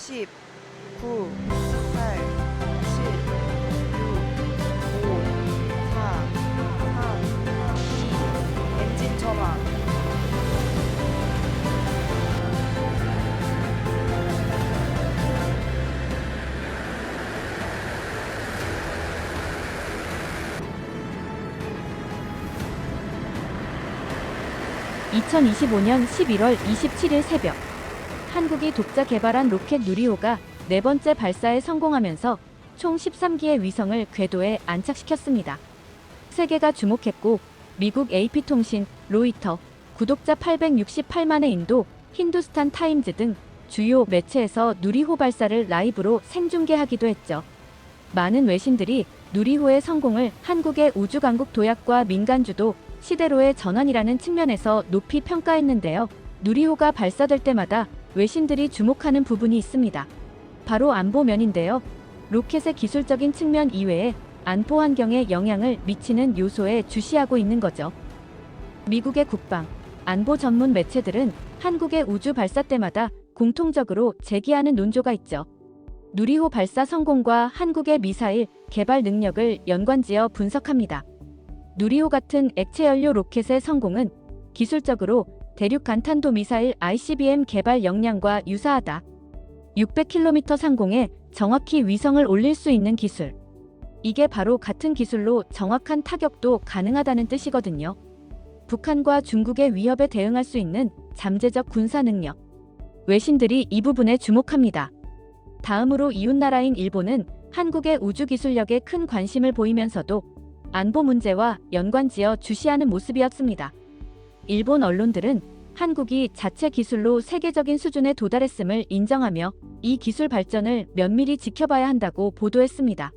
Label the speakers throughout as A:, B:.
A: 10, 9, 8, 7, 6, 5, 4, 3, 2, 엔진 점화.
B: (2025년 11월 27일) 새벽, 한국이 독자 개발한 로켓 누리호가 네 번째 발사에 성공하면서 총 13기의 위성을 궤도에 안착시켰습니다. 세계가 주목했고 미국 AP통신, 로이터, 구독자 868만의 인도, 힌두스탄 타임즈 등 주요 매체에서 누리호 발사를 라이브로 생중계하기도 했죠. 많은 외신들이 누리호의 성공을 한국의 우주강국 도약과 민간주도 시대로의 전환이라는 측면에서 높이 평가했는데요. 누리호가 발사될 때마다 외신들이 주목하는 부분이 있습니다. 바로 안보면인데요. 로켓의 기술적인 측면 이외에 안보 환경에 영향을 미치는 요소에 주시하고 있는 거죠. 미국의 국방, 안보 전문 매체들은 한국의 우주 발사 때마다 공통적으로 제기하는 논조가 있죠. 누리호 발사 성공과 한국의 미사일 개발 능력을 연관지어 분석합니다. 누리호 같은 액체연료 로켓의 성공은 기술적으로 대륙 간탄도 미사일 ICBM 개발 역량과 유사하다. 600km 상공에 정확히 위성을 올릴 수 있는 기술. 이게 바로 같은 기술로 정확한 타격도 가능하다는 뜻이거든요. 북한과 중국의 위협에 대응할 수 있는 잠재적 군사 능력. 외신들이 이 부분에 주목합니다. 다음으로 이웃나라인 일본은 한국의 우주 기술력에 큰 관심을 보이면서도 안보 문제와 연관지어 주시하는 모습이었습니다. 일본 언론들은 한국이 자체 기술로 세계적인 수준에 도달했음을 인정하며 이 기술 발전을 면밀히 지켜봐야 한다고 보도했습니다.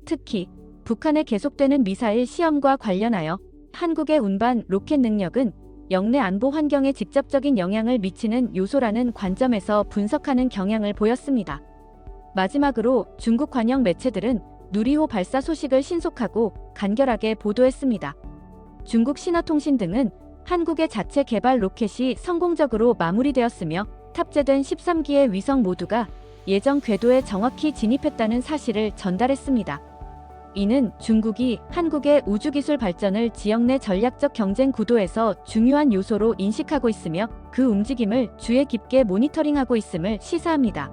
B: 특히 북한의 계속되는 미사일 시험과 관련하여 한국의 운반 로켓 능력은 영내 안보 환경에 직접적인 영향을 미치는 요소라는 관점에서 분석하는 경향을 보였습니다. 마지막으로 중국 관영 매체들은 누리호 발사 소식을 신속하고 간결하게 보도했습니다. 중국 신화통신 등은 한국의 자체 개발 로켓이 성공적으로 마무리되었으며 탑재된 13기의 위성 모두가 예정 궤도에 정확히 진입했다는 사실을 전달했습니다. 이는 중국이 한국의 우주기술 발전을 지역 내 전략적 경쟁 구도에서 중요한 요소로 인식하고 있으며 그 움직임을 주의 깊게 모니터링하고 있음을 시사합니다.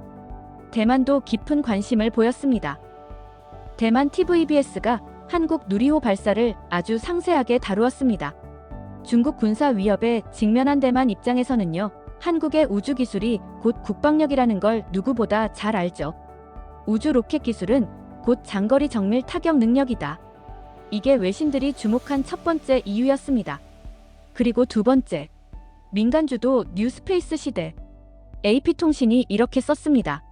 B: 대만도 깊은 관심을 보였습니다. 대만 TVBS가 한국 누리호 발사를 아주 상세하게 다루었습니다. 중국 군사 위협에 직면한 대만 입장에서는요, 한국의 우주 기술이 곧 국방력이라는 걸 누구보다 잘 알죠. 우주 로켓 기술은 곧 장거리 정밀 타격 능력이다. 이게 외신들이 주목한 첫 번째 이유였습니다. 그리고 두 번째, 민간주도 뉴스페이스 시대. AP통신이 이렇게 썼습니다.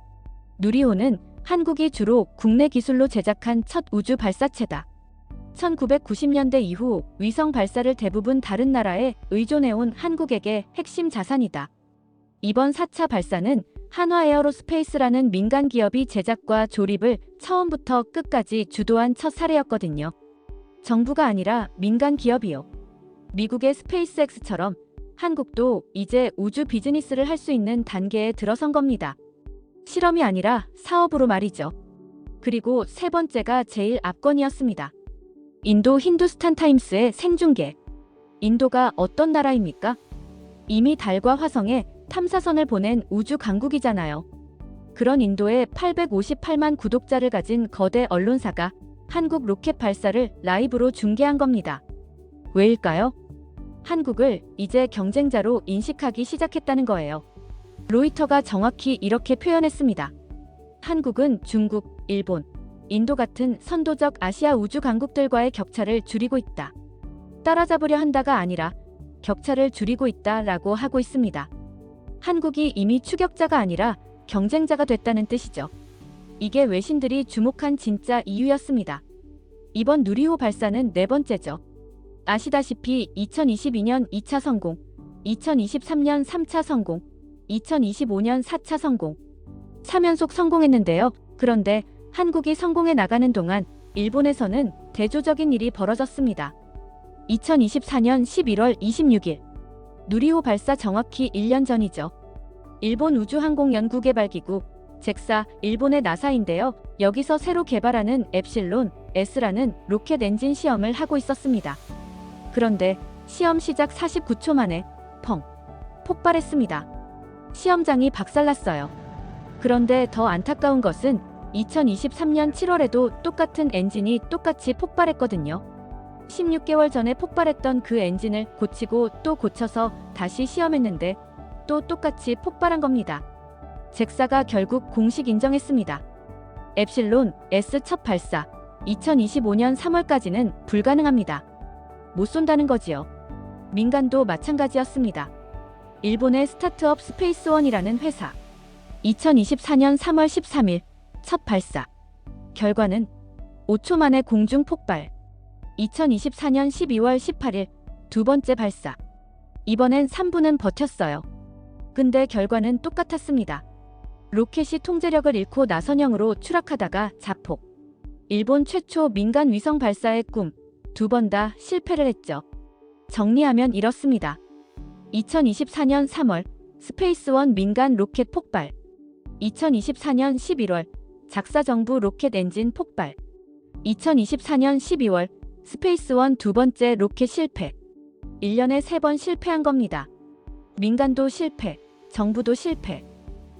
B: 누리호는 한국이 주로 국내 기술로 제작한 첫 우주 발사체다. 1990년대 이후 위성 발사를 대부분 다른 나라에 의존해온 한국에게 핵심 자산이다. 이번 4차 발사는 한화에어로스페이스라는 민간 기업이 제작과 조립을 처음부터 끝까지 주도한 첫 사례였거든요. 정부가 아니라 민간 기업이요. 미국의 스페이스X처럼 한국도 이제 우주 비즈니스를 할 수 있는 단계에 들어선 겁니다. 실험이 아니라 사업으로 말이죠. 그리고 세 번째가 제일 압권이었습니다. 인도 힌두스탄 타임스의 생중계. 인도가 어떤 나라입니까? 이미 달과 화성에 탐사선을 보낸 우주 강국이잖아요. 그런 인도의 858만 구독자를 가진 거대 언론사가 한국 로켓 발사를 라이브로 중계한 겁니다. 왜일까요? 한국을 이제 경쟁자로 인식하기 시작했다는 거예요. 로이터가 정확히 이렇게 표현했습니다. 한국은 중국, 일본, 인도 같은 선도적 아시아 우주 강국들과의 격차를 줄이고 있다. 따라잡으려 한다가 아니라 격차를 줄이고 있다라고 하고 있습니다. 한국이 이미 추격자가 아니라 경쟁자가 됐다는 뜻이죠. 이게 외신들이 주목한 진짜 이유였습니다. 이번 누리호 발사는 네 번째죠. 아시다시피 2022년 2차 성공, 2023년 3차 성공, 2025년 4차 성공, 3연속 성공했는데요. 그런데 한국이 성공해 나가는 동안 일본에서는 대조적인 일이 벌어졌습니다. 2024년 11월 26일, 누리호 발사 정확히 1년 전이죠. 일본 우주항공연구개발기구 잭사, 일본의 나사인데요. 여기서 새로 개발하는 엡실론 S라는 로켓 엔진 시험을 하고 있었습니다. 그런데 시험 시작 49초 만에 펑! 폭발했습니다. 시험장이 박살났어요. 그런데 더 안타까운 것은 2023년 7월에도 똑같은 엔진이 똑같이 폭발했거든요. 16개월 전에 폭발했던 그 엔진을 고치고 또 고쳐서 다시 시험했는데 또 똑같이 폭발한 겁니다. 잭사가 결국 공식 인정했습니다. 엡실론 S 첫 발사 2025년 3월까지는 불가능합니다. 못 쏜다는 거지요. 민간도 마찬가지였습니다. 일본의 스타트업 스페이스원이라는 회사 2024년 3월 13일 첫 발사 결과는 5초 만에 공중 폭발 2024년 12월 18일 두 번째 발사 이번엔 3분은 버텼어요. 근데 결과는 똑같았습니다. 로켓이 통제력을 잃고 나선형으로 추락하다가 자폭. 일본 최초 민간 위성 발사의 꿈, 두 번 다 실패를 했죠. 정리하면 이렇습니다. 2024년 3월 스페이스원 민간 로켓 폭발, 2024년 11월 작사 정부 로켓 엔진 폭발, 2024년 12월 스페이스원 두 번째 로켓 실패. 1년에 3번 실패한 겁니다. 민간도 실패, 정부도 실패.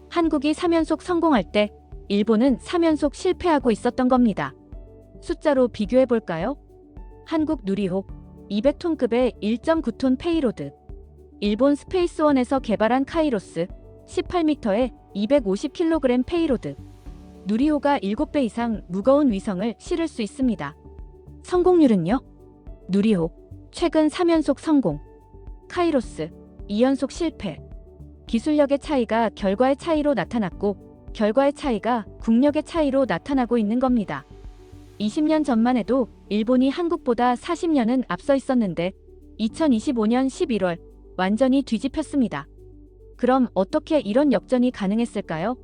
B: 한국이 3연속 성공할 때 일본은 3연속 실패하고 있었던 겁니다. 숫자로 비교해 볼까요? 한국 누리호 200톤급의 1.9톤 페이로드. 일본 스페이스원에서 개발한 카이로스 18m에 250kg 페이로드. 누리호가 7배 이상 무거운 위성을 실을 수 있습니다. 성공률은요? 누리호 최근 3연속 성공, 카이로스 2연속 실패. 기술력의 차이가 결과의 차이로 나타났고 결과의 차이가 국력의 차이로 나타나고 있는 겁니다. 20년 전만 해도 일본이 한국보다 40년은 앞서 있었는데 2025년 11월 완전히 뒤집혔습니다. 그럼 어떻게 이런 역전이 가능했을까요?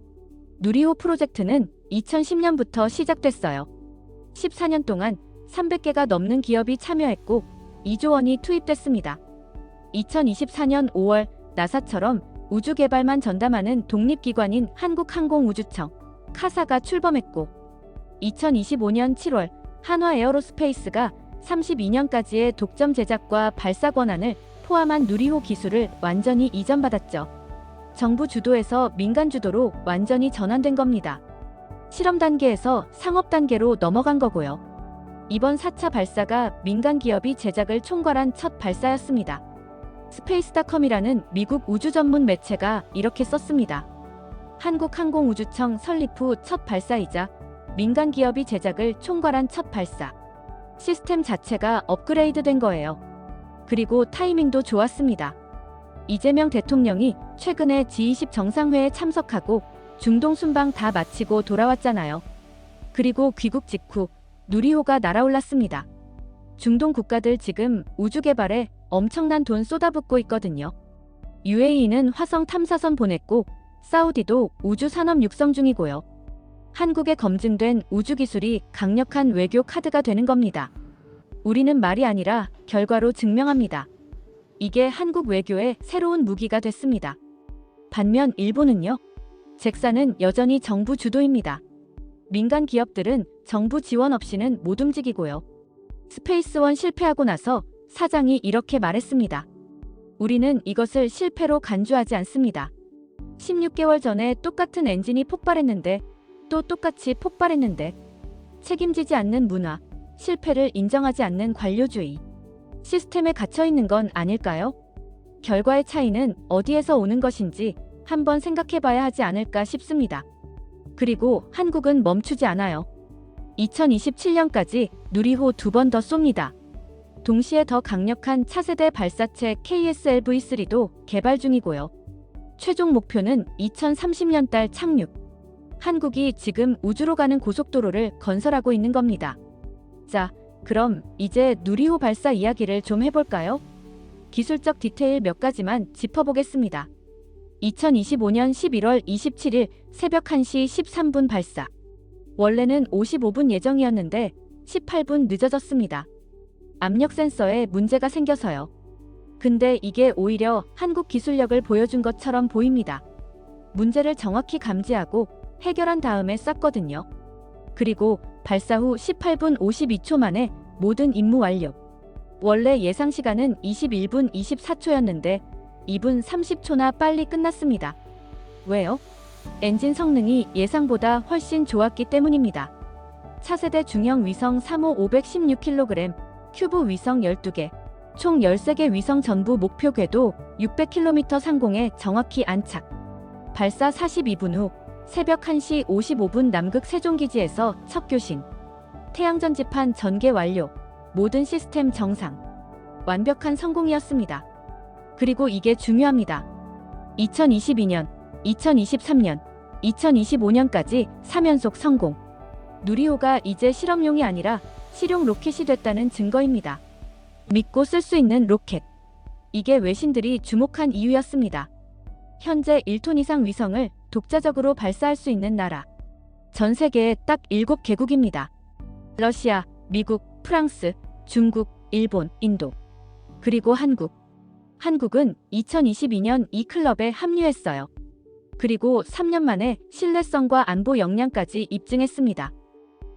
B: 누리호 프로젝트는 2010년부터 시작됐어요. 14년 동안 300개가 넘는 기업이 참여했고 2조 원이 투입됐습니다. 2024년 5월 나사처럼 우주 개발만 전담하는 독립기관인 한국항공우주청 카사가 출범했고 2025년 7월 한화에어로스페이스가 32년까지의 독점 제작과 발사 권한을 포함한 누리호 기술을 완전히 이전받았죠. 정부 주도에서 민간 주도로 완전히 전환된 겁니다. 실험 단계에서 상업 단계로 넘어간 거고요. 이번 4차 발사가 민간 기업이 제작을 총괄한 첫 발사였습니다. 스페이스닷컴이라는 미국 우주 전문 매체가 이렇게 썼습니다. 한국항공우주청 설립 후 첫 발사이자 민간 기업이 제작을 총괄한 첫 발사. 시스템 자체가 업그레이드된 거예요. 그리고 타이밍도 좋았습니다. 이재명 대통령이 최근에 G20 정상회에 참석하고 중동 순방 다 마치고 돌아왔잖아요. 그리고 귀국 직후 누리호가 날아올랐습니다. 중동 국가들 지금 우주 개발에 엄청난 돈 쏟아붓고 있거든요. UAE는 화성 탐사선 보냈고 사우디도 우주 산업 육성 중이고요. 한국에 검증된 우주 기술이 강력한 외교 카드가 되는 겁니다. 우리는 말이 아니라 결과로 증명합니다. 이게 한국 외교의 새로운 무기가 됐습니다. 반면 일본은요. 잭사는 여전히 정부 주도입니다. 민간 기업들은 정부 지원 없이는 못 움직이고요. 스페이스원 실패하고 나서 사장이 이렇게 말했습니다. 우리는 이것을 실패로 간주하지 않습니다. 16개월 전에 똑같은 엔진이 폭발했는데 또 똑같이 폭발했는데 책임지지 않는 문화, 실패를 인정하지 않는 관료주의. 시스템에 갇혀있는 건 아닐까요? 결과의 차이는 어디에서 오는 것인지 한번 생각해봐야 하지 않을까 싶습니다. 그리고 한국은 멈추지 않아요. 2027년까지 누리호 2번 더 쏩니다. 동시에 더 강력한 차세대 발사체 KSLV-3도 개발 중이고요. 최종 목표는 2030년 달 착륙. 한국이 지금 우주로 가는 고속도로를 건설하고 있는 겁니다. 자, 그럼 이제 누리호 발사 이야기를 좀 해볼까요? 기술적 디테일 몇 가지만 짚어보겠습니다. 2025년 11월 27일 새벽 1시 13분 발사. 원래는 55분 예정이었는데 18분 늦어졌습니다. 압력 센서에 문제가 생겨서요. 근데 이게 오히려 한국 기술력을 보여준 것처럼 보입니다. 문제를 정확히 감지하고 해결한 다음에 쐈거든요. 그리고 발사 후 18분 52초 만에 모든 임무 완료. 원래 예상 시간은 21분 24초였는데 2분 30초나 빨리 끝났습니다. 왜요? 엔진 성능이 예상보다 훨씬 좋았기 때문입니다. 차세대 중형 위성 3호 516kg, 큐브 위성 12개, 총 13개 위성 전부 목표 궤도 600km 상공에 정확히 안착. 발사 42분 후 새벽 1시 55분 남극 세종기지에서 첫 교신. 태양전지판 전개 완료. 모든 시스템 정상. 완벽한 성공이었습니다. 그리고 이게 중요합니다. 2022년, 2023년, 2025년까지 3연속 성공. 누리호가 이제 실험용이 아니라 실용 로켓이 됐다는 증거입니다. 믿고 쓸 수 있는 로켓. 이게 외신들이 주목한 이유였습니다. 현재 1톤 이상 위성을 독자적으로 발사할 수 있는 나라. 전 세계에 딱 7개국입니다. 러시아, 미국, 프랑스, 중국, 일본, 인도. 그리고 한국. 한국은 2022년 이 클럽에 합류했어요. 그리고 3년 만에 신뢰성과 안보 역량까지 입증했습니다.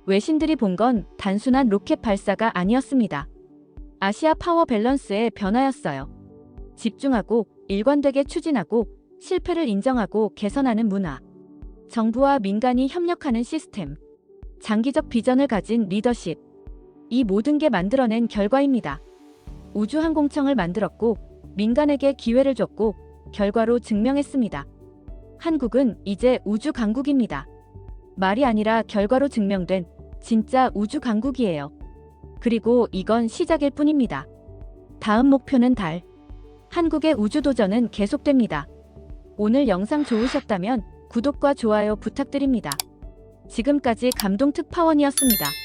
B: 외신들이 본 건 단순한 로켓 발사가 아니었습니다. 아시아 파워 밸런스의 변화였어요. 집중하고 일관되게 추진하고 실패를 인정하고 개선하는 문화. 정부와 민간이 협력하는 시스템. 장기적 비전을 가진 리더십. 이 모든 게 만들어낸 결과입니다. 우주항공청을 만들었고 민간에게 기회를 줬고 결과로 증명했습니다. 한국은 이제 우주 강국입니다. 말이 아니라 결과로 증명된 진짜 우주 강국이에요. 그리고 이건 시작일 뿐입니다. 다음 목표는 달. 한국의 우주 도전은 계속됩니다. 오늘 영상 좋으셨다면 구독과 좋아요 부탁드립니다. 지금까지 감동 특파원이었습니다.